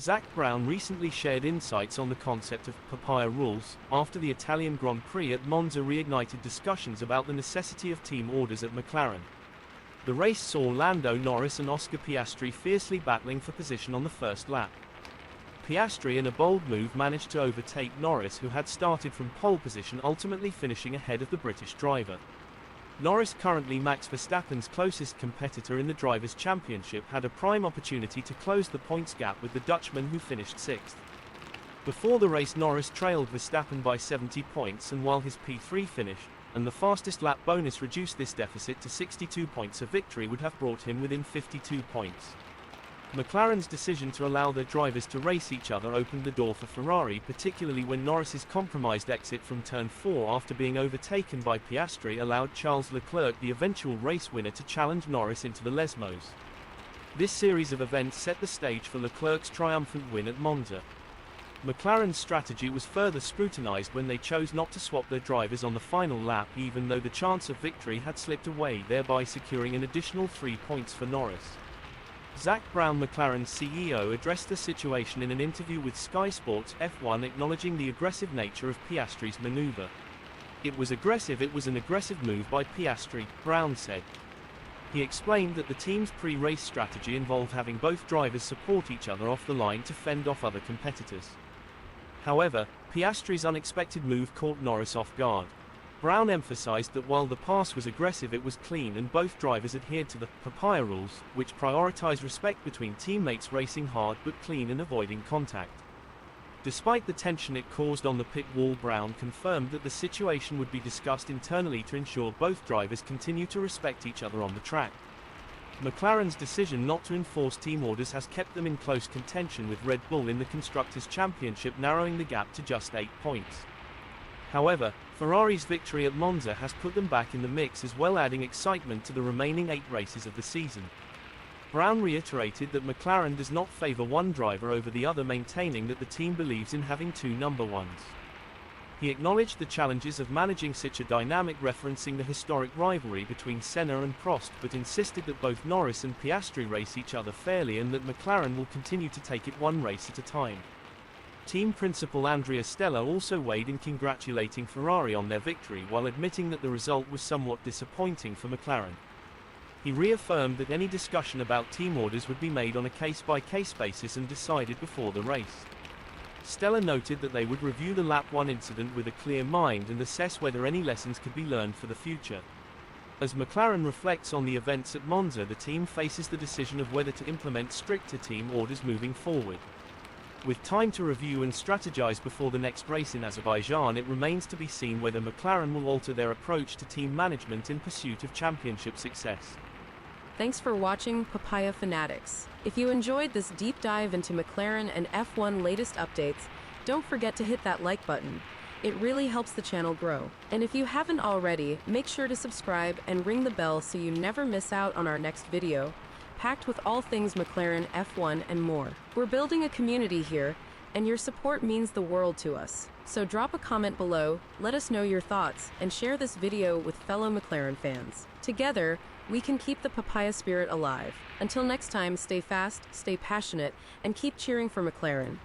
Zak Brown recently shared insights on the concept of Papaya Rules, after the Italian Grand Prix at Monza reignited discussions about the necessity of team orders at McLaren. The race saw Lando, Norris and Piastri fiercely battling for position on the first lap. Piastri, in a bold move, managed to overtake Norris, who had started from pole position, ultimately finishing ahead of the British driver. Norris, currently Max Verstappen's closest competitor in the Drivers' Championship, had a prime opportunity to close the points gap with the Dutchman, who finished sixth. Before the race, Norris trailed Verstappen by 70 points, and while his P3 finish and the fastest lap bonus reduced this deficit to 62 points, a victory would have brought him within 52 points. McLaren's decision to allow their drivers to race each other opened the door for Ferrari, particularly when Norris's compromised exit from turn 4 after being overtaken by Piastri allowed Charles Leclerc, the eventual race winner, to challenge Norris into the Lesmos. This series of events set the stage for Leclerc's triumphant win at Monza. McLaren's strategy was further scrutinized when they chose not to swap their drivers on the final lap, even though the chance of victory had slipped away, thereby securing an additional 3 points for Norris. Zak Brown, McLaren's CEO, addressed the situation in an interview with Sky Sports F1, acknowledging the aggressive nature of Piastri's maneuver. "It was aggressive, it was an aggressive move by Piastri," Brown said. He explained that the team's pre-race strategy involved having both drivers support each other off the line to fend off other competitors. However, Piastri's unexpected move caught Norris off guard. Brown emphasized that while the pass was aggressive, it was clean, and both drivers adhered to the Papaya Rules, which prioritize respect between teammates, racing hard but clean and avoiding contact. Despite the tension it caused on the pit wall, Brown confirmed that the situation would be discussed internally to ensure both drivers continue to respect each other on the track. McLaren's decision not to enforce team orders has kept them in close contention with Red Bull in the Constructors Championship, narrowing the gap to just 8 points. However, Ferrari's victory at Monza has put them back in the mix as well, adding excitement to the remaining 8 races of the season. Brown reiterated that McLaren does not favor one driver over the other, maintaining that the team believes in having 2 number ones. He acknowledged the challenges of managing such a dynamic, referencing the historic rivalry between Senna and Prost, but insisted that both Norris and Piastri race each other fairly and that McLaren will continue to take it one race at a time. Team principal Andrea Stella also weighed in, congratulating Ferrari on their victory while admitting that the result was somewhat disappointing for McLaren. He reaffirmed that any discussion about team orders would be made on a case-by-case basis and decided before the race. Stella noted that they would review the Lap 1 incident with a clear mind and assess whether any lessons could be learned for the future. As McLaren reflects on the events at Monza, the team faces the decision of whether to implement stricter team orders moving forward. With time to review and strategize before the next race in Azerbaijan, it remains to be seen whether McLaren will alter their approach to team management in pursuit of championship success. Thanks for watching, Papaya Fanatics. If you enjoyed this deep dive into McLaren and F1 latest updates, don't forget to hit that like button. It really helps the channel grow. And if you haven't already, make sure to subscribe and ring the bell so you never miss out on our next video, packed with all things McLaren, F1, and more. We're building a community here, and your support means the world to us. So drop a comment below, let us know your thoughts, and share this video with fellow McLaren fans. Together, we can keep the Papaya spirit alive. Until next time, stay fast, stay passionate, and keep cheering for McLaren.